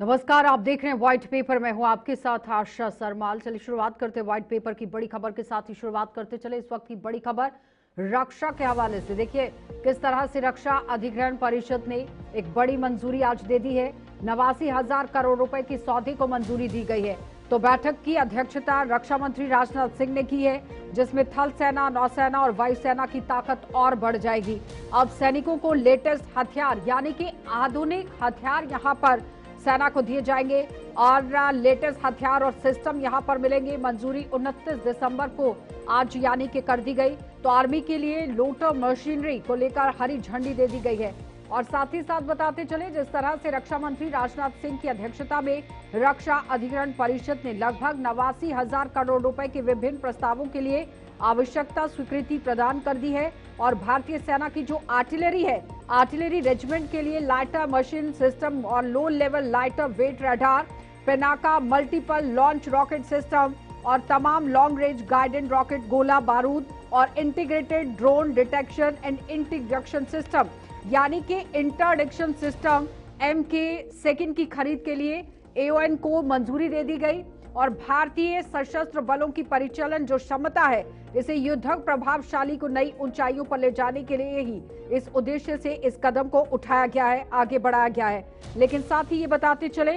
नमस्कार, आप देख रहे हैं व्हाइट पेपर। मैं हूं आपके साथ आशा सरमाल। चलिए शुरुआत करते हैं व्हाइट पेपर की बड़ी खबर के साथ ही शुरुआत करते चले इस वक्त की बड़ी खबर रक्षा के हवाले से। देखिए किस तरह से रक्षा अधिग्रहण परिषद ने एक बड़ी मंजूरी आज दे दी है। 89,000 करोड़ रुपए की सौदे को मंजूरी दी गई है। तो बैठक की अध्यक्षता रक्षा मंत्री राजनाथ सिंह ने की है, जिसमें थल सेना, नौसेना और वायुसेना की ताकत और बढ़ जाएगी। अब सैनिकों को लेटेस्ट हथियार यानी कि आधुनिक हथियार यहाँ पर सेना को दिए जाएंगे और लेटेस्ट हथियार और सिस्टम यहां पर मिलेंगे। मंजूरी 29 दिसंबर को आज यानी कि कर दी गई। तो आर्मी के लिए लोटर मशीनरी को लेकर हरी झंडी दे दी गई है। और साथ ही साथ बताते चले, जिस तरह से रक्षा मंत्री राजनाथ सिंह की अध्यक्षता में रक्षा अधिग्रहण परिषद ने लगभग 89,000 करोड़ रुपए के विभिन्न प्रस्तावों के लिए आवश्यकता स्वीकृति प्रदान कर दी है। और भारतीय सेना की जो आर्टिलरी है, आर्टिलरी रेजिमेंट के लिए लाइटर मशीन सिस्टम और low level lighter weight radar, Pinaka multiple launch rocket system और तमाम लॉन्ग रेंज गाइडेड रॉकेट गोला बारूद और integrated drone detection and integration system यानी कि इंटरडिक्शन सिस्टम MK2 की खरीद के लिए AON को मंजूरी दे दी गई। और भारतीय सशस्त्र बलों की परिचालन जो क्षमता है, इसे युद्धक प्रभावशाली को नई ऊंचाइयों पर ले जाने के लिए ही इस उद्देश्य से इस कदम को उठाया गया है, आगे बढ़ाया गया है। लेकिन साथ ही ये बताते चले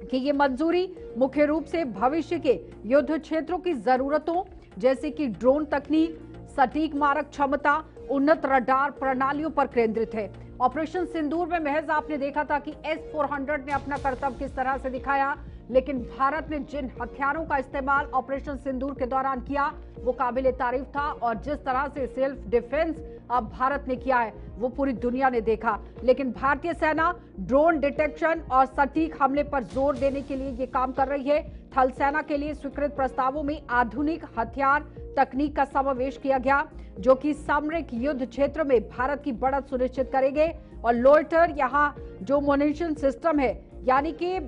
कि ये मंजूरी मुख्य रूप से भविष्य के युद्ध क्षेत्रों की जरूरतों जैसे कि ड्रोन तकनीक, सटीक मारक क्षमता, उन्नत रडार प्रणालियों पर केंद्रित है। ऑपरेशन सिंदूर में महज आपने देखा था कि S-400 ने अपना कर्तव्य किस तरह से दिखाया, लेकिन भारत ने जिन हथियारों का इस्तेमाल ऑपरेशन सिंदूर के दौरान किया वो काबिले तारीफ था। और जिस तरह से सेल्फ डिफेंस अब भारत ने किया है वो पूरी दुनिया ने देखा। लेकिन भारतीय सेना ड्रोन डिटेक्शन और सटीक हमले पर जोर देने के लिए ये काम कर रही है। थल सेना के लिए स्वीकृत प्रस्तावों में आधुनिक हथियार तकनीक का समावेश किया गया, जो कि सामरिक युद्ध क्षेत्र में भारत की बढ़त सुनिश्चित करेंगे। और लोल्टर यहाँ जो मोनिशन सिस्टम है यानी कि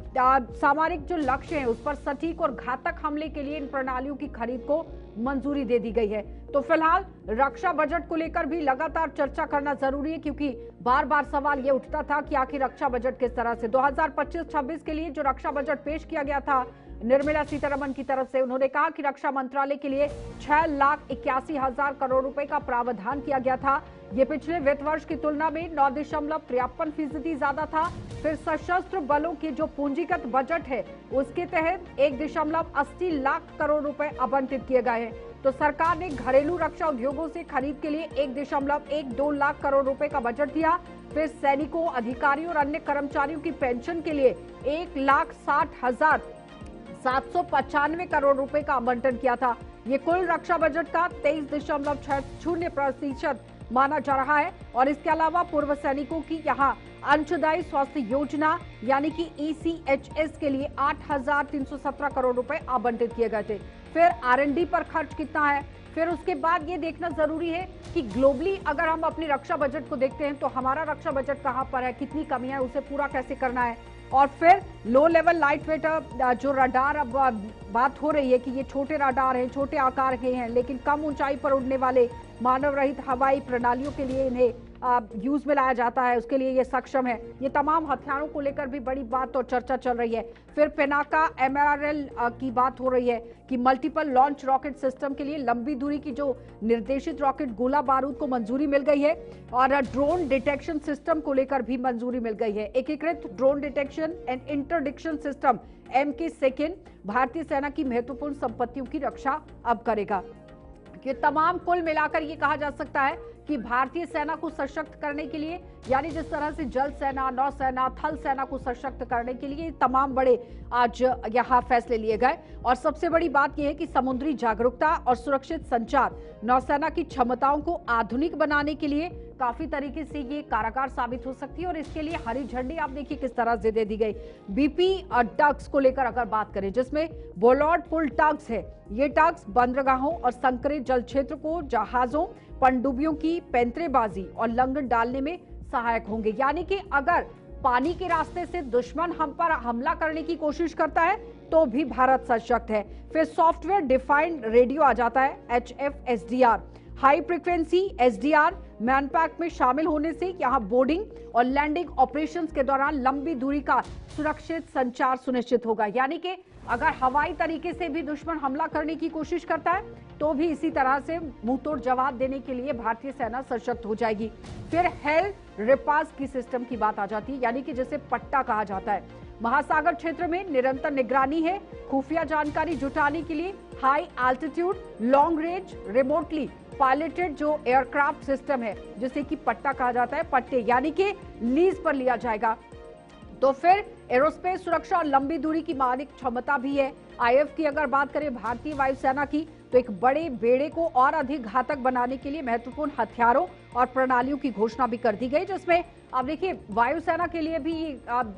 सामरिक जो लक्ष्य है उस पर सटीक और घातक हमले के लिए इन प्रणालियों की खरीद को मंजूरी दे दी गई है। तो फिलहाल रक्षा बजट को लेकर भी लगातार चर्चा करना जरूरी है, क्योंकि बार बार सवाल ये उठता था कि आखिर रक्षा बजट किस तरह से 2025-26 के लिए जो रक्षा बजट पेश किया गया था निर्मला सीतारमण की तरफ से, उन्होंने कहा कि रक्षा मंत्रालय के लिए 6,81,000 करोड़ रुपए का प्रावधान किया गया था। ये पिछले वित्त वर्ष की तुलना में 9.53% ज्यादा था। फिर सशस्त्र बलों के जो पूंजीगत बजट है उसके तहत 1.80 लाख करोड़ रुपए आवंटित किए गए हैं। तो सरकार ने घरेलू रक्षा उद्योगों से खरीद के लिए 1.12 लाख करोड़ रुपए का बजट दिया। फिर सैनिकों, अधिकारियों और अन्य कर्मचारियों की पेंशन के लिए 1,60,795 करोड़ रुपए का आवंटन किया था। ये कुल रक्षा बजट का 23.60% माना जा रहा है। और इसके अलावा पूर्व सैनिकों की यहाँ अंशदायी स्वास्थ्य योजना यानी कि ECHS के लिए 8,317 करोड़ रुपए आवंटित किए गए थे। फिर R&D पर खर्च कितना है, फिर उसके बाद ये देखना जरूरी है कि ग्लोबली अगर हम अपनी रक्षा बजट को देखते हैं तो हमारा रक्षा बजट कहां पर है, कितनी कमियां है, उसे पूरा कैसे करना है। और फिर लो लेवल लाइट वेट जो रडार अब बात हो रही है कि ये छोटे रडार हैं, छोटे आकार के हैं, लेकिन कम ऊंचाई पर उड़ने वाले मानव रहित हवाई प्रणालियों के लिए इन्हें यूज में लाया जाता है, उसके लिए ये सक्षम है। ये तमाम हथियारों को लेकर भी बड़ी बात और चर्चा चल रही है। फिर पेनाका MRL की बात हो रही है कि मल्टीपल लॉन्च रॉकेट सिस्टम के लिए लंबी दूरी की जो निर्देशित रॉकेट गोला बारूद को मंजूरी मिल गई है। और ड्रोन डिटेक्शन सिस्टम को लेकर भी मंजूरी मिल गई है। एकीकृत drone detection and interdiction system MK2 भारतीय सेना की महत्वपूर्ण संपत्तियों की रक्षा अब करेगा। कि तमाम कुल मिलाकर ये कहा जा सकता है कि भारतीय सेना को सशक्त करने के लिए यानी जिस तरह से जल सेना, नौसेना, थल सेना को सशक्त करने के लिए तमाम बड़े आज यहाँ फैसले लिए गए। और सबसे बड़ी बात यह है कि समुद्री जागरूकता और सुरक्षित संचार नौसेना की क्षमताओं को आधुनिक बनाने के लिए काफी तरीके से ये कारगर साबित हो सकती है। और इसके लिए हरी झंडी आप देखिए किस तरह से दे दी गई। BP और टग्स को लेकर अगर बात करें, जिसमें बोलॉर्ड पुल टग्स है, ये टग्स बंदरगाहों और संकरित जल क्षेत्र को जहाजों, पनडुब्बियों की पैंतरेबाजी और लंगर डालने में सहायक होंगे। यानी कि अगर पानी के रास्ते से दुश्मन हम पर हमला करने की कोशिश करता है तो भी भारत सशक्त है। फिर सॉफ्टवेयर डिफाइंड रेडियो आ जाता है HFSDR, high frequency SDR manpack में शामिल होने से यहां बोर्डिंग और लैंडिंग ऑपरेशंस के दौरान लंबी दूरी का सुरक्षित संचार सुनिश्चित होगा। यानी कि अगर हवाई तरीके से भी दुश्मन हमला करने की कोशिश करता है तो भी इसी तरह से मुंहतोड़ जवाब देने के लिए भारतीय सेना सशक्त हो जाएगी। फिर हेल रिपास की सिस्टम की बात आ जाती है, यानी कि जिसे पट्टा कहा जाता है। महासागर क्षेत्र में निरंतर निगरानी है, खुफिया जानकारी जुटाने के लिए high altitude long range remotely piloted जो एयरक्राफ्ट सिस्टम है जिसे कि पट्टा कहा जाता है, पट्टे यानी कि लीज पर लिया जाएगा। तो फिर एरोस्पेस सुरक्षा और लंबी दूरी की मारक क्षमता भी है। आईएफ की अगर बात करें भारतीय वायुसेना की, तो एक बड़े बेड़े को और अधिक घातक बनाने के लिए महत्वपूर्ण हथियारों और प्रणालियों की घोषणा भी कर दी गई, जिसमें अब देखिए वायुसेना के लिए भी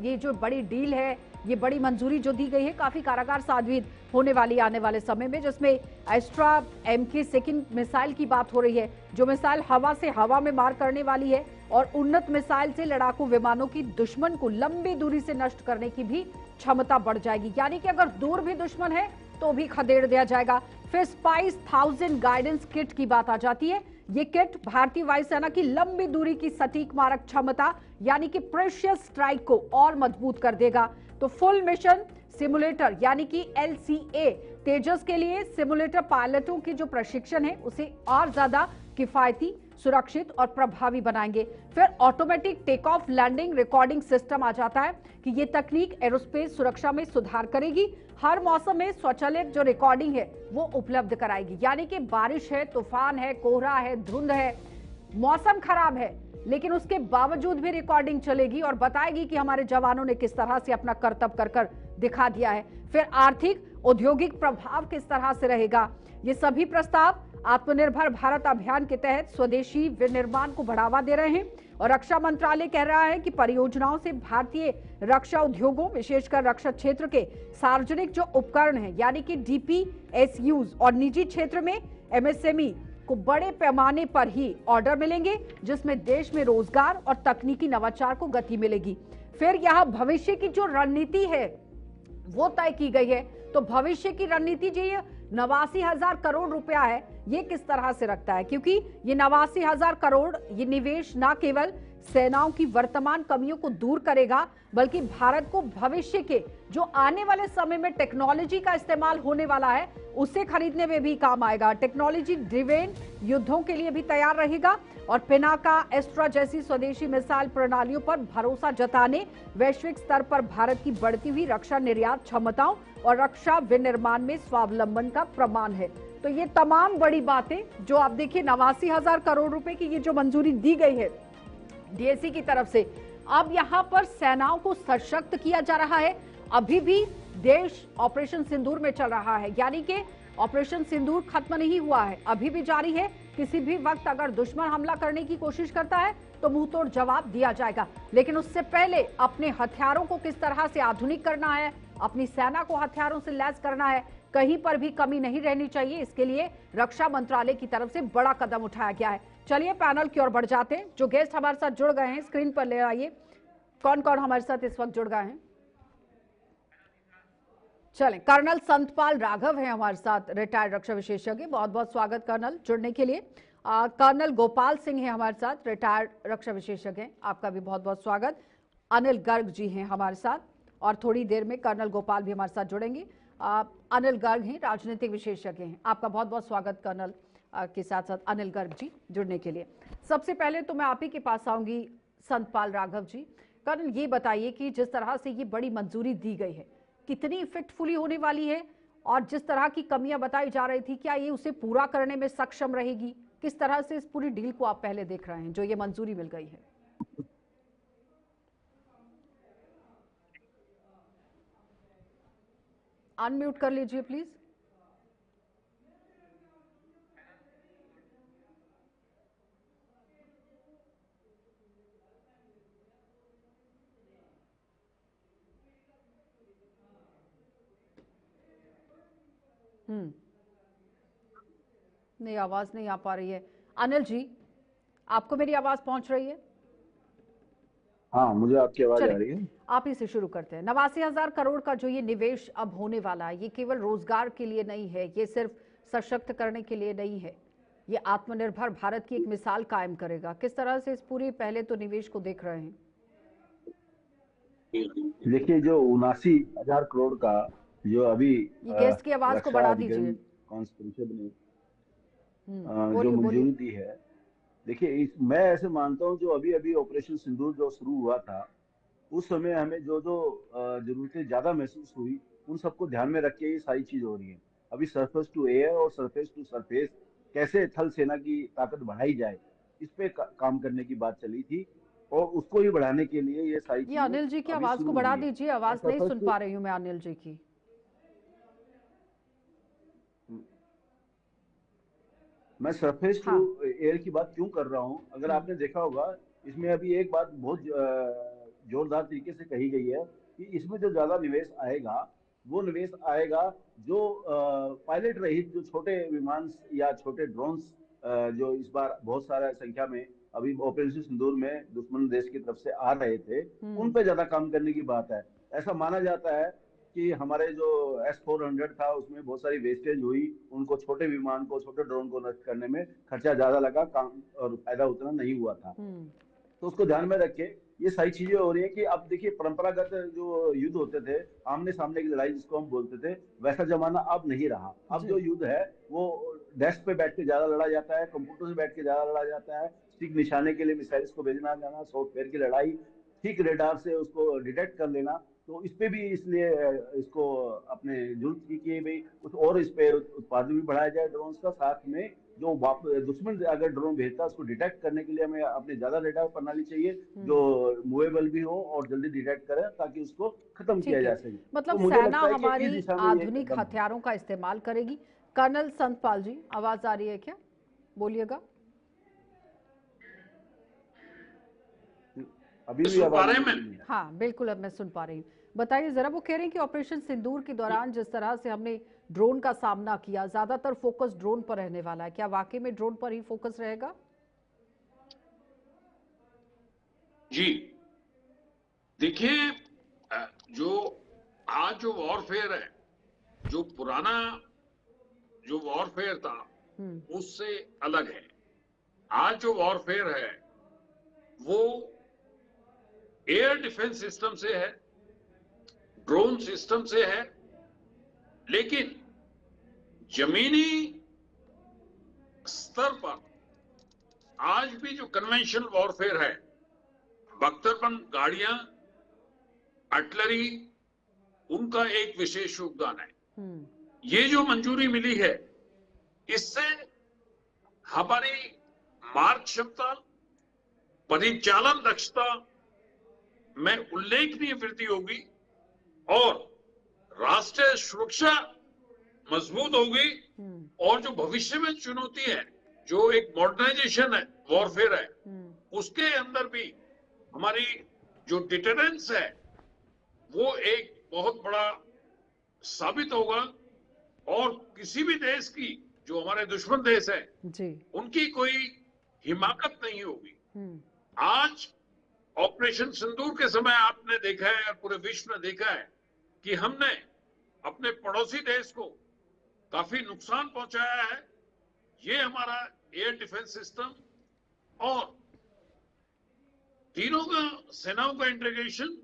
ये जो बड़ी डील है, ये बड़ी मंजूरी जो दी गई है, काफी कारागार साबित होने वाली आने वाले समय में, जिसमें एस्ट्रा MK सेकंड मिसाइल की बात हो रही है, जो मिसाइल हवा से हवा में मार करने वाली है और उन्नत मिसाइल से लड़ाकू विमानों की दुश्मन को लंबी दूरी से नष्ट करने की भी क्षमता बढ़ जाएगी। यानी कि अगर दूर भी दुश्मन है तो भी खदेड़ दिया जाएगा। फिर स्पाइस 1000 गाइडेंस किट की बात आ जाती है। ये किट भारतीय वायुसेना की लंबी दूरी की सटीक मारक क्षमता यानी कि प्रेशियस स्ट्राइक को और मजबूत कर देगा। तो फुल मिशन सिमुलेटर यानी कि LCA तेजस के लिए सिमुलेटर पायलटों की जो प्रशिक्षण है उसे और ज्यादा किफायती, सुरक्षित और प्रभावी बनाएंगे। फिर automatic take off landing recording system आ जाता है कि ये तकनीक एरोस्पेस सुरक्षा में सुधार करेगी। हर मौसम में स्वचालित जो रिकॉर्डिंग है वो उपलब्ध कराएगी। यानी कि बारिश है, तूफान है, कोहरा है, धुंध है, मौसम खराब है, लेकिन उसके बावजूद भी रिकॉर्डिंग चलेगी और बताएगी कि हमारे जवानों ने किस तरह से अपना कर्तव्य कर दिखा दिया है। फिर आर्थिक औद्योगिक प्रभाव किस तरह से रहेगा, ये सभी प्रस्ताव आत्मनिर्भर भारत अभियान के तहत स्वदेशी विनिर्माण को बढ़ावा दे रहे हैं। और रक्षा मंत्रालय कह रहा है कि परियोजनाओं से भारतीय रक्षा उद्योगों, विशेषकर रक्षा क्षेत्र के सार्वजनिक जो उपकरण हैं यानी कि DPSUs और निजी क्षेत्र में MSME को बड़े पैमाने पर ही ऑर्डर मिलेंगे, जिसमें देश में रोजगार और तकनीकी नवाचार को गति मिलेगी। फिर यहाँ भविष्य की जो रणनीति है वो तय की गई है। तो भविष्य की रणनीति जो 89,000 करोड़ रुपया है, ये किस तरह से रखता है, क्योंकि ये 89,000 करोड़ ये निवेश न केवल सेनाओं की वर्तमान कमियों को दूर करेगा, बल्कि भारत को भविष्य के जो आने वाले समय में टेक्नोलॉजी का इस्तेमाल होने वाला है उसे खरीदने में भी काम आएगा। टेक्नोलॉजी ड्रिवेन युद्धों के लिए भी तैयार रहेगा और पिनाका, एस्ट्रा जैसी स्वदेशी मिसाइल प्रणालियों पर भरोसा जताने वैश्विक स्तर पर भारत की बढ़ती हुई रक्षा निर्यात क्षमताओं और रक्षा विनिर्माण में स्वावलंबन का प्रमाण है। तो ये तमाम बड़ी बातें जो आप देखिए 89,000 करोड़ रुपए की ये जो मंजूरी दी गई है DSC की तरफ से, अब यहाँ पर सेनाओं को सशक्त किया जा रहा है। अभी भी देश ऑपरेशन सिंदूर में चल रहा है, यानी कि ऑपरेशन सिंदूर खत्म नहीं हुआ है, अभी भी जारी है। किसी भी वक्त अगर दुश्मन हमला करने की कोशिश करता है तो मुंहतोड़ जवाब दिया जाएगा, लेकिन उससे पहले अपने हथियारों को किस तरह से आधुनिक करना है, अपनी सेना को हथियारों से लैस करना है, कहीं पर भी कमी नहीं रहनी चाहिए। इसके लिए रक्षा मंत्रालय की तरफ से बड़ा कदम उठाया गया है। चलिए पैनल की ओर बढ़ जाते हैं। जो गेस्ट हमारे साथ जुड़ गए हैं स्क्रीन पर ले आइए, कौन कौन हमारे साथ इस वक्त जुड़ गए हैं। चलें, कर्नल संतपाल राघव हैं हमारे साथ, रिटायर्ड रक्षा विशेषज्ञ। बहुत बहुत स्वागत कर्नल जुड़ने के लिए। कर्नल गोपाल सिंह हैं हमारे साथ, रिटायर्ड रक्षा विशेषज्ञ, आपका भी बहुत बहुत स्वागत। अनिल गर्ग जी हैं हमारे साथ और थोड़ी देर में कर्नल गोपाल भी हमारे साथ जुड़ेंगे। अनिल गर्ग हैं, राजनीतिक विशेषज्ञ हैं, आपका बहुत बहुत स्वागत कर्नल के साथ साथ अनिल गर्ग जी जुड़ने के लिए। सबसे पहले तो मैं आप ही के पास आऊंगी संतपाल राघव जी। कर्नल ये बताइए कि जिस तरह से ये बड़ी मंजूरी दी गई है कितनी इफेक्टफुली होने वाली है, और जिस तरह की कमियां बताई जा रही थी क्या ये उसे पूरा करने में सक्षम रहेगी, किस तरह से इस पूरी डील को आप पहले देख रहे हैं जो ये मंजूरी मिल गई है। अनम्यूट कर लीजिए प्लीज। नहीं, आवाज नहीं आ पा रही है। अनिल जी, आपको मेरी आवाज पहुंच रही है? हाँ, मुझे आपकी आवाज आ रही है। आप ही से शुरू करते हैं। 89,000 करोड़ का जो ये निवेश अब होने वाला है, ये केवल रोजगार के लिए नहीं है, ये सिर्फ सशक्त करने के लिए नहीं है, ये आत्मनिर्भर भारत की एक मिसाल कायम करेगा? किस तरह से इस पूरी पहले तो निवेश को देख रहे हैं? देखिए, जो 79,000 करोड़ का जो अभी ये गेस्ट की आवाज को रक्षा बढ़ा अधिग्रहण दीजिए। कौंस परिषद ने जो बोलिए बोलिए। मंजूरी दी है। देखिए, मैं ऐसे मानता हूँ, जो अभी अभी ऑपरेशन सिंदूर जो शुरू हुआ था, उस समय हमें जो जो जरूरतें ज्यादा महसूस हुई, उन सबको ध्यान में रख के ये सारी चीज हो रही है। अभी सरफेस टू एयर और सरफेस टू सरफेस कैसे थल सेना की ताकत बढ़ाई जाए, इस पे काम करने की बात चली थी, और उसको ही बढ़ाने के लिए ये सारी ये चीजें अनिल जी की अभी आवाज को शुरू बढ़ा हुई है। दीजिए, और आवाज नहीं सरफेस सुन टू पा रही हूँ मैं अनिल जी की। मैं सरफेस टू हाँ। एयर की बात क्यों कर रहा हूँ, अगर आपने देखा होगा, इसमें अभी एक बात बहुत जोरदार तरीके से कही गई है कि इसमें जो ज्यादा निवेश आएगा, वो निवेश आएगा जो पायलट रहित जो छोटे विमान या छोटे ड्रोन्स, जो इस बार बहुत सारा संख्या में अभी ऑपरेशन सिंदूर में दुश्मन देश की तरफ से आ रहे थे, उन पे ज्यादा काम करने की बात है। ऐसा माना जाता है कि हमारे जो S-400 था, उसमें बहुत सारी वेस्टेज हुई, उनको छोटे विमान को, छोटे ड्रोन को नष्ट करने में खर्चा ज्यादा लगा, काम और फायदा उतना नहीं हुआ था। तो उसको ध्यान में रख के ये सारी चीजें हो रही है कि अब देखिए, परंपरागत जो युद्ध होते थे, आमने सामने की लड़ाई जिसको हम बोलते थे, वैसा जमाना अब नहीं रहा। अब जी। जो युद्ध है वो डेस्क पे बैठ के ज्यादा लड़ा जाता है, कंप्यूटर से बैठ के ज्यादा लड़ा जाता है, ठीक निशाने के लिए मिसाइल्स को भेजना जाना, सॉफ्टवेयर की लड़ाई, ठीक रेडार से उसको डिटेक्ट कर लेना। तो इस पे भी इसलिए इसको अपने जरूरत की कि भाई कुछ और इस पे उत्पादन भी बढ़ाया जाए ड्रोन का, साथ में जो दुश्मन अगर ड्रोन भेजता है उसको डिटेक्ट करने के लिए हमें अपने ज्यादा रेडार प्रणाली चाहिए, जो मूवेबल भी हो और जल्दी डिटेक्ट करे, ताकि उसको खत्म किया ठीक जा है, सके। मतलब तो मुझे सेना लगता है कि इस हमारी दिशा में ये आधुनिक कदम है। हथियारों का इस्तेमाल करेगी। कर्नल संतपाल जी, आवाज आ रही है क्या? बोलिएगा। अभी भी सुन पा आवाज रहे हैं नहीं मैं? नहीं आ रही। हाँ बिल्कुल, अब मैं सुन पा रही हूँ। बताइए जरा, वो कह रहे हैं कि ऑपरेशन सिंदूर के दौरान जिस तरह से हमने ड्रोन का सामना किया, ज्यादातर फोकस ड्रोन पर रहने वाला है, क्या वाकई में ड्रोन पर ही फोकस रहेगा? जी देखिए, जो आज जो वॉरफेयर है, जो पुराना जो वॉरफेयर था उससे अलग है। आज जो वॉरफेयर है वो एयर डिफेंस सिस्टम से है, ड्रोन सिस्टम से है, लेकिन जमीनी स्तर पर आज भी जो कन्वेंशनल वॉरफेयर है, बख्तरबंद गाड़ियां, आर्टिलरी, उनका एक विशेष योगदान है। ये जो मंजूरी मिली है, इससे हमारी मार्ग क्षमता, परिचालन दक्षता में उल्लेखनीय वृद्धि होगी और राष्ट्रीय सुरक्षा मजबूत होगी। और जो भविष्य में चुनौती है, जो एक मॉडर्नाइजेशन है, वॉरफेयर है, उसके अंदर भी हमारी जो डिटरेंस है वो एक बहुत बड़ा साबित होगा। और किसी भी देश की, जो हमारे दुश्मन देश है जी, उनकी कोई हिमाकत नहीं होगी। आज ऑपरेशन सिंदूर के समय आपने देखा है और पूरे विश्व ने देखा है कि हमने अपने पड़ोसी देश को काफी नुकसान पहुंचाया है। ये हमारा एयर डिफेंस सिस्टम और तीनों का सेनाओं का इंटीग्रेशन,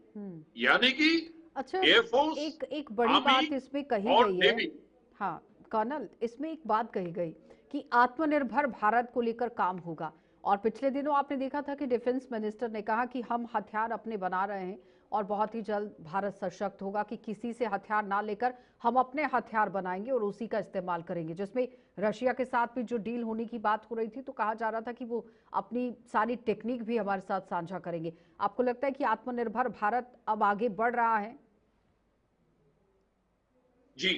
यानी कि अच्छा, एयरफोर्स, एक बड़ी आर्मी बात इसमें कही और गई है। नेवी। हाँ कर्नल, इसमें एक बात कही गई कि आत्मनिर्भर भारत को लेकर काम होगा, और पिछले दिनों आपने देखा था कि डिफेंस मिनिस्टर ने कहा कि हम हथियार अपने बना रहे हैं और बहुत ही जल्द भारत सशक्त होगा, कि किसी से हथियार ना लेकर हम अपने हथियार बनाएंगे और उसी का इस्तेमाल करेंगे। जिसमें रशिया के साथ भी जो डील होने की बात हो रही थी, तो कहा जा रहा था कि वो अपनी सारी टेक्निक भी हमारे साथ साझा करेंगे। आपको लगता है कि आत्मनिर्भर भारत अब आगे बढ़ रहा है? जी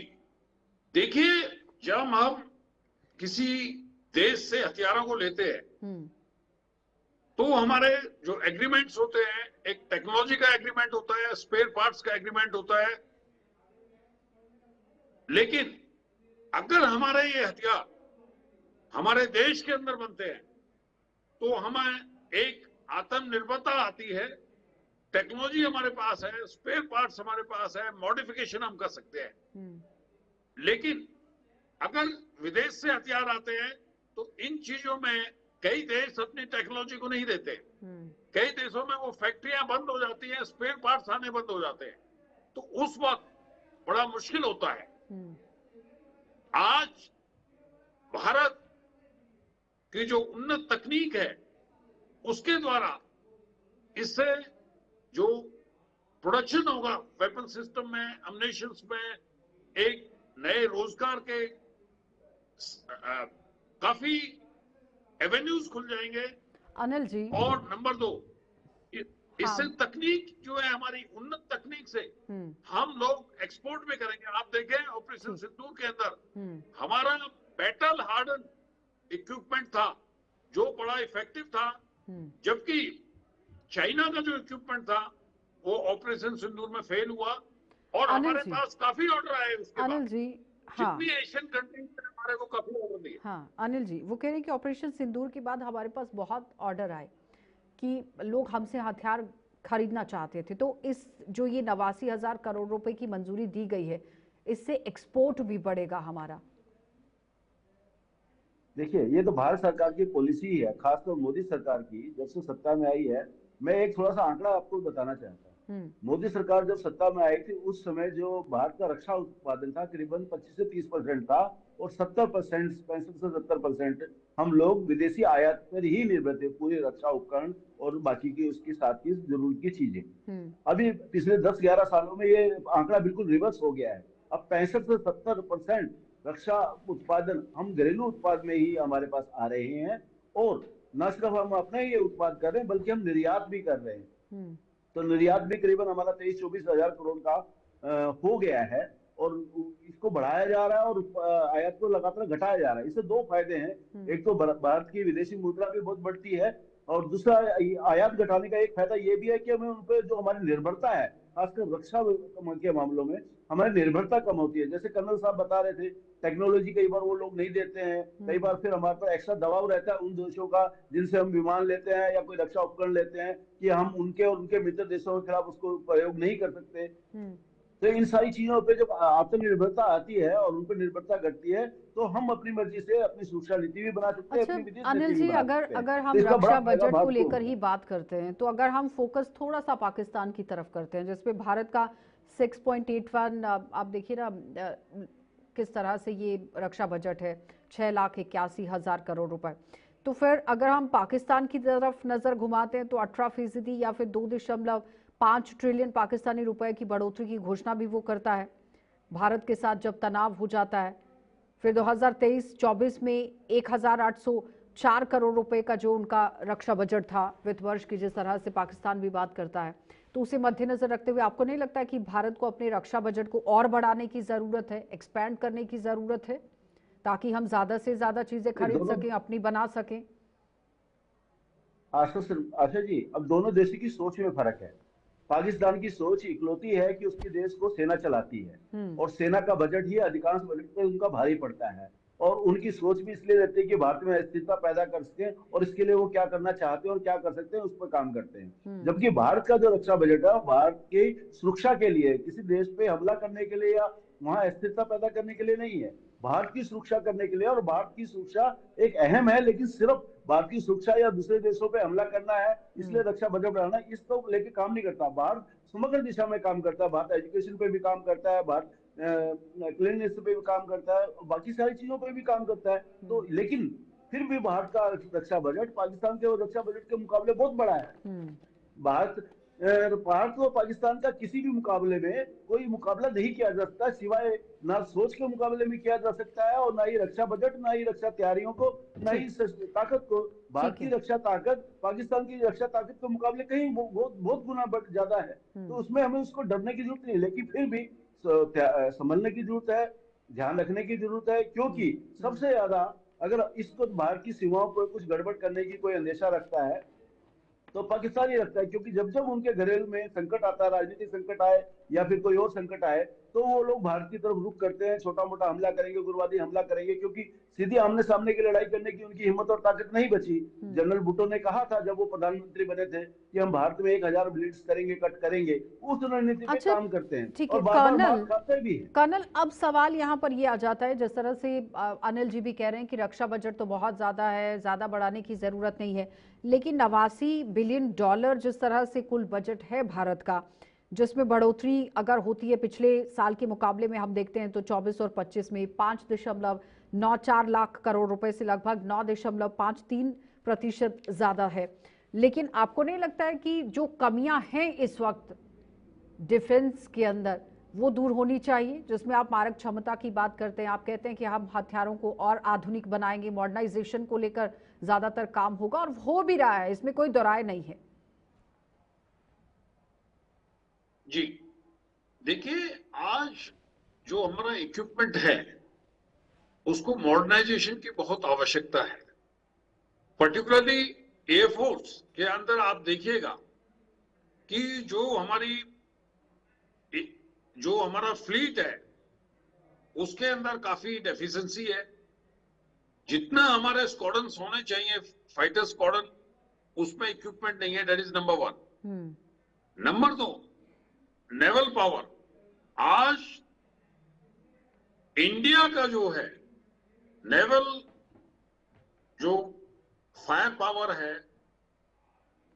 देखिए, जब हम किसी देश से हथियारों को लेते हैं तो हमारे जो एग्रीमेंट्स होते हैं, एक टेक्नोलॉजी का एग्रीमेंट होता है, स्पेयर पार्ट्स का एग्रीमेंट होता है। लेकिन अगर हमारे ये हथियार हमारे देश के अंदर बनते हैं तो हमें एक आत्मनिर्भरता आती है। टेक्नोलॉजी हमारे पास है, स्पेयर पार्ट्स हमारे पास है, मॉडिफिकेशन हम कर सकते हैं। लेकिन अगर विदेश से हथियार आते हैं तो इन चीजों में कई देश अपनी टेक्नोलॉजी को नहीं देते। कई देशों में वो फैक्ट्रियां बंद हो जाती हैं, स्पेयर पार्ट्स आने बंद हो जाते हैं, तो उस वक्त बड़ा मुश्किल होता है। आज भारत की जो उन्नत तकनीक है उसके द्वारा इससे जो प्रोडक्शन होगा वेपन सिस्टम में, अम्युनिशंस में, एक नए रोजगार के काफी एवेन्यूज खुल जाएंगे। अनिल जी, और नंबर 2, इससे तकनीक जो है हमारी उन्नत तकनीक से हम लोग एक्सपोर्ट भी करेंगे। आप देखें ऑपरेशन सिंदूर के अंदर हमारा बैटल हार्डन इक्विपमेंट था जो बड़ा इफेक्टिव था, जबकि चाइना का जो इक्विपमेंट था वो ऑपरेशन सिंदूर में फेल हुआ। और हमारे पास काफी ऑर्डर आए उसके बाद। अनिल जी, जितनी एशियन कंट्रीज ने हमारे को काफी ऑर्डर दिए। हाँ अनिल जी, वो कह रहे हैं कि ऑपरेशन सिंदूर के बाद हमारे पास बहुत ऑर्डर आए कि लोग हमसे हथियार खरीदना चाहते थे। तो इस जो ये 89,000 करोड़ रुपए की मंजूरी दी गई है, इससे एक्सपोर्ट भी बढ़ेगा हमारा। देखिए, ये तो भारत सरकार की पॉलिसी है, खासकर मोदी सरकार की जब से सत्ता में आई है। मैं एक थोड़ा सा आंकड़ा आपको बताना चाहता हूँ। मोदी सरकार जब सत्ता में आई थी उस समय जो भारत का रक्षा उत्पादन था करीबन 25 से 30% था, और 70%, 65 से 70% हम लोग विदेशी आयात पर ही निर्भर थे, पूरे रक्षा उपकरण और बाकी की उसके साथ की जरूरत की चीजें। अभी पिछले 10-11 सालों में ये आंकड़ा बिल्कुल रिवर्स हो गया है। अब 65 से 70% रक्षा उत्पादन हम घरेलू उत्पाद में ही हमारे पास आ रहे हैं, और न सिर्फ हम अपना ही ये उत्पाद कर रहे हैं बल्कि हम निर्यात भी कर रहे हैं। तो निर्यात भी करीबन हमारा 23-24 हजार करोड़ का हो गया है, और इसको बढ़ाया जा रहा है और आयात को लगातार घटाया जा रहा है। इससे दो फायदे हैं। एक तो भारत की विदेशी मुद्रा भी बहुत बढ़ती है, और दूसरा आयात घटाने का एक फायदा ये भी है कि हमें उन पर जो हमारी निर्भरता है, खासकर रक्षा के मामलों में हमारी निर्भरता कम होती है। जैसे कर्नल साहब बता रहे थे, टेक्नोलॉजी कई बार वो लोग नहीं देते हैं, कई बार फिर हमारे पर एक्स्ट्रा दबाव रहता है उन देशों का जिनसे हम विमान लेते हैं या कोई रक्षा उपकरण लेते हैं, कि हम उनके और उनके मित्र देशों के खिलाफ उसको प्रयोग नहीं कर सकते। तो इन सारी चीजों पे जब आत्मनिर्भरता आती है और उन पर निर्भरता घटती है, तो हम अपनी मर्जी से अपनी सुरक्षा नीति भी बना सकते हैं। अच्छा अपनी विदेश अनिल नीति भी जी, बना अगर सकते हैं। अगर तो हम इसका बड़ा रक्षा फायदा बजट को भारत को लेकर ही बात करते हैं, तो अगर हम फोकस थोड़ा सा पाकिस्तान की तरफ करते हैं, जिसपे भारत का 6.81, आप देखिए ना किस तरह से ये रक्षा बजट है, 6,81,000 करोड़ रुपए। तो फिर अगर हम पाकिस्तान की तरफ नजर घुमाते हैं तो 18% या फिर 2.5 ट्रिलियन पाकिस्तानी रुपए की बढ़ोतरी की घोषणा भी वो करता है भारत के साथ जब तनाव हो जाता है। फिर 2023-24 में 1,804 करोड़ रुपए का जो उनका रक्षा बजट था वित्त वर्ष की, जिस तरह से पाकिस्तान भी बात करता है, तो उसे मद्देनजर रखते हुए आपको नहीं लगता कि भारत को अपने रक्षा बजट को और बढ़ाने की जरूरत है, एक्सपैंड करने की जरूरत है, ताकि हम ज्यादा से ज्यादा चीजें खरीद सकें, अपनी बना सकें? आशा जी, अब दोनों देशों की सोच में फर्क है। पाकिस्तान की सोच इकलौती है कि उसके देश को सेना चलाती है, और सेना का बजट ही अधिकांश बजट पे उनका भारी पड़ता है, और उनकी सोच भी इसलिए रहती है कि भारत में स्थिरता पैदा कर सके, और इसके लिए वो क्या करना चाहते हैं और क्या कर सकते हैं उस पर काम करते हैं। जबकि भारत का जो रक्षा बजट है भारत की सुरक्षा के लिए, किसी देश पे हमला करने के लिए या वहां स्थिरता पैदा करने के लिए नहीं है, भारत की सुरक्षा करने के लिए। और भारत की सुरक्षा एक अहम है, लेकिन सिर्फ भारत की सुरक्षा या दूसरे देशों पे हमला करना है इसलिए रक्षा बजट बढ़ाना, इस तो लेके काम नहीं करता। भारत समग्र दिशा में काम करता है, भारत एजुकेशन पे भी काम करता है, भारत क्लीननेस पे भी काम करता है, बाकी सारी चीजों पे भी काम करता है। तो लेकिन फिर भी भारत का रक्षा बजट पाकिस्तान के रक्षा बजट के मुकाबले बहुत बड़ा है। भारत और पाकिस्तान का किसी भी मुकाबले में कोई मुकाबला नहीं किया जा सकता, सिवाय ना सोच के मुकाबले में किया जा सकता है, और ना ही रक्षा बजट, ना ही रक्षा तैयारियों को, ना ही ताकत को। भारत की रक्षा ताकत पाकिस्तान की रक्षा ताकत के मुकाबले कहीं बहुत गुना ज्यादा है। तो उसमें हमें उसको डरने की जरूरत नहीं, लेकिन फिर भी संभलने की जरूरत है, ध्यान रखने की जरूरत है, क्योंकि सबसे ज्यादा अगर इसको भारत की सीमाओं पर कुछ गड़बड़ करने की कोई अंदेशा रखता है तो पाकिस्तान ही रखता है। क्योंकि जब जब उनके घरेलू में संकट आता है, राजनीतिक संकट आए या फिर कोई और संकट आए, तो वो लोग भारत की तरफ रुख करते हैं, छोटा मोटा हमला करेंगे, उग्रवादी हमला करेंगे, क्योंकि सीधी आमने सामने की लड़ाई करने की उनकी हिम्मत और ताकत नहीं बची। जनरल भुट्टो ने कहा था जब वो प्रधानमंत्री बने थे कि हम भारत में 1000 ब्लिट्स करेंगे, कट करेंगे, उस रणनीति पे अच्छा, काम करते हैं ठीक और है बार बार कर्नल। मार खाते भी हैं। कर्नल, अब सवाल यहाँ पर ये आ जाता है, जिस तरह से अनिल जी भी कह रहे हैं कि रक्षा बजट तो बहुत ज्यादा है, ज्यादा बढ़ाने की जरूरत नहीं है, लेकिन 89 बिलियन डॉलर जिस तरह से कुल बजट है भारत का, जिसमें बढ़ोतरी अगर होती है पिछले साल के मुकाबले में हम देखते हैं तो 24 और 25 में 5.94 लाख करोड़ रुपए से लगभग 9.53% ज्यादा है। लेकिन आपको नहीं लगता है कि जो कमियां हैं इस वक्त डिफेंस के अंदर वो दूर होनी चाहिए, जिसमें आप मारक क्षमता की बात करते हैं, आप कहते हैं कि हम हथियारों को और आधुनिक बनाएंगे, मॉडर्नाइजेशन को लेकर ज्यादातर काम होगा और हो भी रहा है, इसमें कोई दो राय नहीं है। जी देखिए, आज जो हमारा इक्विपमेंट है उसको मॉडर्नाइजेशन की बहुत आवश्यकता है। पर्टिकुलरली एयरफोर्स के अंदर आप देखिएगा कि जो हमारा फ्लीट है उसके अंदर काफी डेफिशिएंसी है। जितना हमारे स्क्वाड्रन्स होने चाहिए, फाइटर स्क्वाड्रन, उसमें इक्विपमेंट नहीं है। That is number 1। Number 2, naval power. आज इंडिया का जो है नेवल, जो फायर पावर है,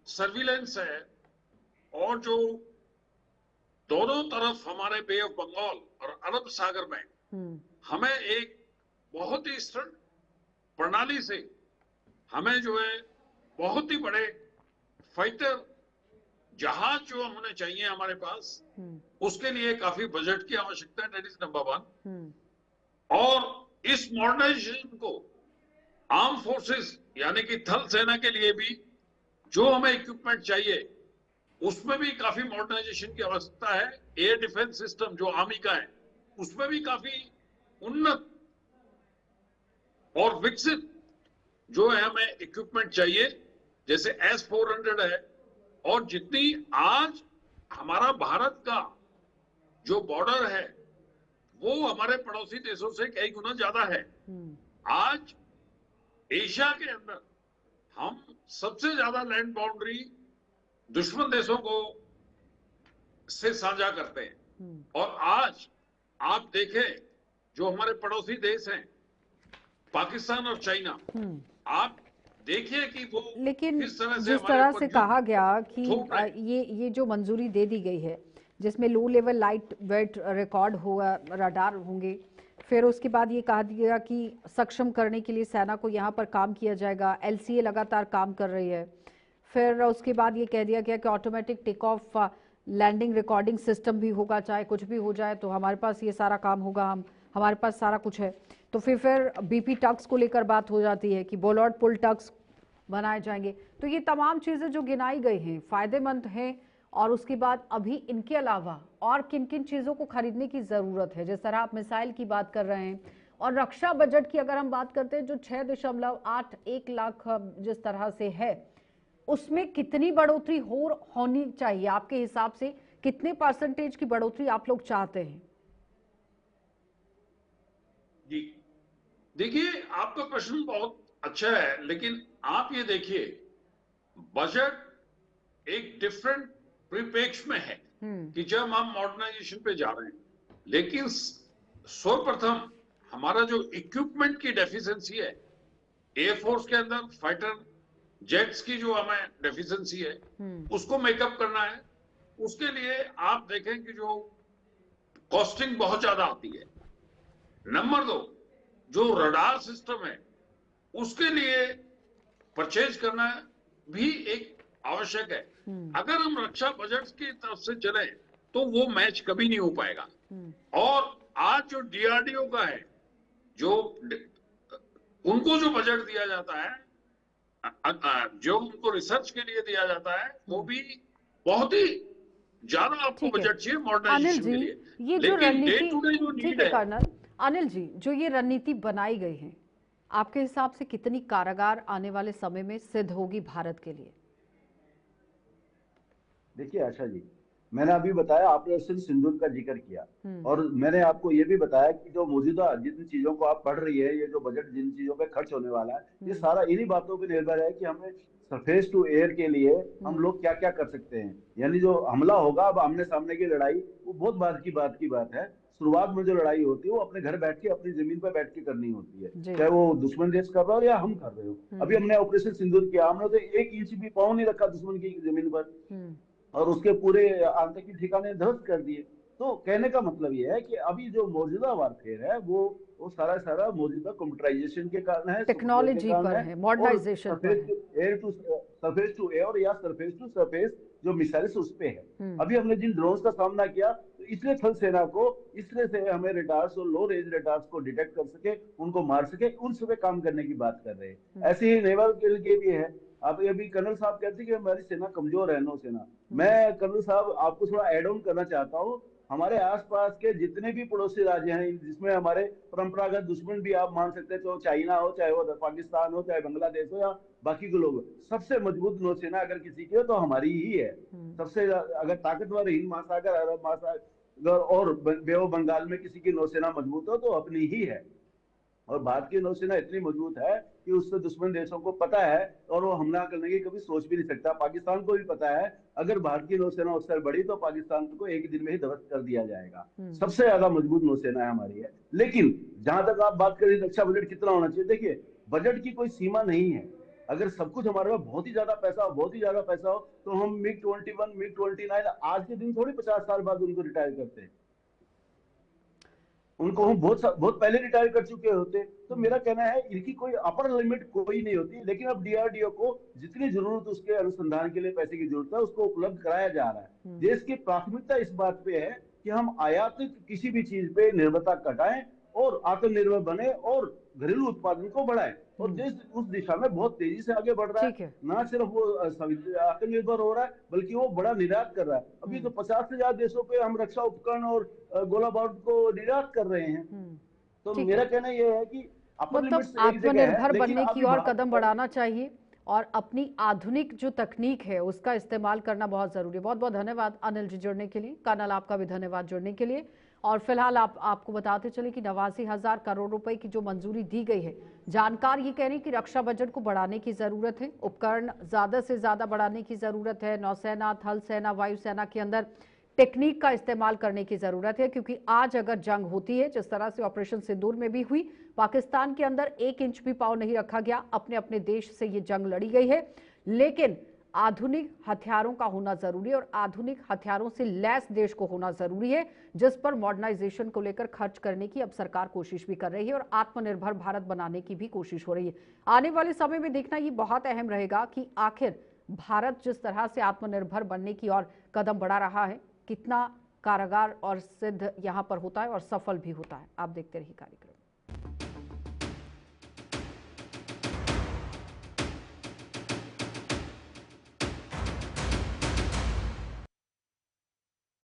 सर्विलेंस है, और जो दोनों तरफ हमारे बे ऑफ बंगाल और अरब सागर में हमें एक बहुत ही स्थिर प्रणाली से हमें जो है बहुत ही बड़े फाइटर जहाज जो होने चाहिए हमारे पास, उसके लिए काफी बजट की आवश्यकता है। That is number 1। और इस मॉडर्नाइजेशन को आर्म फोर्सेस यानी कि थल सेना के लिए भी जो हमें इक्विपमेंट चाहिए उसमें भी काफी मॉडर्नाइजेशन की आवश्यकता है। एयर डिफेंस सिस्टम जो आर्मी का है उसमें भी काफी उन्नत और विकसित जो है हमें इक्विपमेंट चाहिए, जैसे S-400 है। और जितनी आज हमारा भारत का जो बॉर्डर है वो हमारे पड़ोसी देशों से कई गुना ज्यादा है। आज एशिया के अंदर हम सबसे ज्यादा लैंड बाउंड्री दुश्मन देशों को से साझा करते हैं। और आज आप देखें जो हमारे पड़ोसी देश हैं पाकिस्तान और चाइना, आप देखिए कि वो लेकिन किस तरह से जिस तरह से कहा गया कि ये जो मंजूरी दे दी गई है, जिसमें low level light weight record होगा, रडार होंगे, फिर उसके बाद ये कहा गया कि सक्षम करने के लिए सेना को यहाँ पर काम किया जाएगा, LCA लगातार काम कर रही है। फिर उसके बाद ये कह दिया गया कि automatic take off landing recording system भी होगा, चाहे कुछ भी हो जाए तो हमारे पास ये सारा काम होगा, हमारे पास सारा कुछ है। तो फिर BP टक्स को लेकर बात हो जाती है कि बोलॉर्ड पुल टक्स बनाए जाएंगे। तो ये तमाम चीज़ें जो गिनाई गई हैं फायदेमंद हैं, और उसके बाद अभी इनके अलावा और किन किन चीज़ों को खरीदने की ज़रूरत है, जिस तरह आप मिसाइल की बात कर रहे हैं। और रक्षा बजट की अगर हम बात करते हैं जो 6.81 लाख जिस तरह से है, उसमें कितनी बढ़ोतरी होनी चाहिए आपके हिसाब से? कितने % की बढ़ोतरी आप लोग चाहते हैं? जी देखिए, आपका प्रश्न बहुत अच्छा है, लेकिन आप ये देखिए बजट एक डिफरेंट परिप्रेक्ष्य में है कि जब हम मॉडर्नाइजेशन पे जा रहे हैं, लेकिन सर्वप्रथम हमारा जो इक्विपमेंट की डेफिशिएंसी है एयरफोर्स के अंदर, फाइटर जेट्स की जो हमें डेफिशिएंसी है उसको मेकअप करना है। उसके लिए आप देखें कि जो कॉस्टिंग बहुत ज्यादा आती है। नंबर 2, जो रडार सिस्टम है उसके लिए परचेज करना भी एक आवश्यक है। अगर हम रक्षा बजट की तरफ से चले तो वो मैच कभी नहीं हो पाएगा। और आज जो DRDO का है, जो उनको जो बजट दिया जाता है, जो उनको रिसर्च के लिए दिया जाता है, वो भी बहुत ही ज्यादा आपको बजट चाहिए मॉडर्नाइजेशन के लिए। ये जो रणनीति, डे टू डे जो नीड है कर्नल अनिल जी, जो ये रणनीति बनाई गई है, आपके हिसाब से कितनी कारगर आने वाले समय में सिद्ध होगी भारत के लिए? देखिए आशा जी, मैंने अभी बताया, आपने ऑपरेशन सिंदूर का जिक्र किया, और मैंने आपको ये भी बताया कि जो मौजूदा जिन चीजों को आप पढ़ रही है, ये जो बजट जिन चीजों पे खर्च होने वाला है, ये सारा इन्हीं बातों पे निर्भर है कि हमें सरफेस टू एयर के लिए हम लोग क्या क्या कर सकते हैं। यानी जो हमला होगा, अब आमने सामने की लड़ाई, वो बहुत बात की बात है। शुरुआत में जो लड़ाई होती है वो अपने घर बैठ के, अपनी जमीन पर बैठ के करनी होती है, चाहे वो दुश्मन देश कर रहा हो या हम कर रहे हो। अभी हमने ऑपरेशन सिंदूर किया, हमने तो 1 इंच भी पाँव नहीं रखा दुश्मन की जमीन पर, और उसके पूरे आतंकी ठिकाने ध्वस्त कर दिए। तो कहने का मतलब ये है कि अभी जो मौजूदा वारफेयर है वो सारा मौजूदा कंप्यूटराइजेशन के कारण है, सॉफ्टवेयर के टेक्नोलॉजी कारण पर है, है, और मॉडर्नाइजेशन पर है। सरफेस टू एयर या सरफेस टू सरफेस जो मिसाइल्स उस पे है। अभी हमने जिन ड्रोन्स का सामना किया, तो इसलिए थल सेना को इस तरह से हमें रेडार्स और लो रेंज रेडार्स को डिटेक्ट कर सके, उनको मार सके, उन पे काम करने की बात कर रहे हैं। ऐसे ही नेवल के भी है। आप अभी कर्नल साहब कहते हैं कि हमारी सेना कमजोर है, नौसेना। मैं कर्नल साहब आपको थोड़ा एड ऑन करना चाहता हूँ। हमारे आसपास के जितने भी पड़ोसी राज्य हैं, जिसमें हमारे परंपरागत दुश्मन भी आप मान सकते हैं, तो चाइना हो, चाहे वो पाकिस्तान हो, चाहे बांग्लादेश हो, या बाकी के लोग, सबसे मजबूत नौसेना अगर किसी की हो तो हमारी ही है। सबसे अगर ताकतवर हिंद महासागर, अरब महासागर और बे ऑफ बंगाल में किसी की नौसेना मजबूत हो तो अपनी ही है। और भारत की नौसेना इतनी मजबूत है कि उससे दुश्मन देशों को पता है, और वो हमला करने की कभी सोच भी नहीं सकता। पाकिस्तान को भी पता है, अगर भारत की नौसेना उससे बढ़ी तो पाकिस्तान को एक दिन में ही ध्वस्त कर दिया जाएगा। सबसे ज्यादा मजबूत नौसेना है हमारी है। लेकिन जहां तक आप बात करें रक्षा बजट कितना होना चाहिए, देखिए बजट की कोई सीमा नहीं है। अगर सब कुछ हमारे पास बहुत ही ज्यादा पैसा हो तो हम MiG-21, MiG-29 आज के दिन थोड़ी 50 साल बाद उनको रिटायर करते हैं। उनको हम बहुत पहले रिटायर कर चुके होते। तो मेरा कहना है इनकी कोई अपर लिमिट कोई नहीं होती, लेकिन अब DRDO को जितनी जरूरत उसके अनुसंधान के लिए पैसे की जरूरत है, उसको उपलब्ध कराया जा रहा है। देश की प्राथमिकता इस बात पे है कि हम आयातित किसी भी चीज पे निर्भरता घटाएं और आत्मनिर्भर बने और घरेलू उत्पादन को बढ़ाएं। और देश उस दिशा में बहुत तेजी से आगे बढ़ रहा है। ना सिर्फ वो आत्मनिर्भर हो रहा है, बल्कि वो बड़ा निर्यात कर रहा है। अभी तो 50 से ज्यादा देशों पे हम रक्षा उपकरण और गोला बारूद को निर्यात कर रहे हैं। तो मेरा कहना यह है कि मतलब आत्मनिर्भर बनने की ओर कदम बढ़ाना चाहिए, और अपनी आधुनिक जो तकनीक है उसका इस्तेमाल करना बहुत जरूरी है। बहुत बहुत धन्यवाद अनिल जी जुड़ने के लिए। कर्नल आपका भी धन्यवाद जुड़ने के लिए। और फिलहाल आपको बताते चले कि 89,000 करोड़ रुपए की जो मंजूरी दी गई है, जानकार ये कह रहे हैं कि रक्षा बजट को बढ़ाने की जरूरत है, उपकरण ज्यादा से ज्यादा बढ़ाने की जरूरत है, नौसेना, थल सेना, वायुसेना के अंदर टेक्निक का इस्तेमाल करने की जरूरत है। क्योंकि आज अगर जंग होती है, जिस तरह से ऑपरेशन सिंदूर में भी हुई, पाकिस्तान के अंदर 1 इंच भी पांव नहीं रखा गया, अपने अपने देश से ये जंग लड़ी गई है। लेकिन आधुनिक हथियारों का होना जरूरी है, और आधुनिक हथियारों से लैस देश को होना जरूरी है, जिस पर मॉडर्नाइजेशन को लेकर खर्च करने की अब सरकार कोशिश भी कर रही है और आत्मनिर्भर भारत बनाने की भी कोशिश हो रही है। आने वाले समय में देखना ये बहुत अहम रहेगा कि आखिर भारत जिस तरह से आत्मनिर्भर बनने की ओर कदम बढ़ा रहा है, कितना कारगर और सिद्ध यहां पर होता है और सफल भी होता है। आप देखते रहिए कार्यक्रम।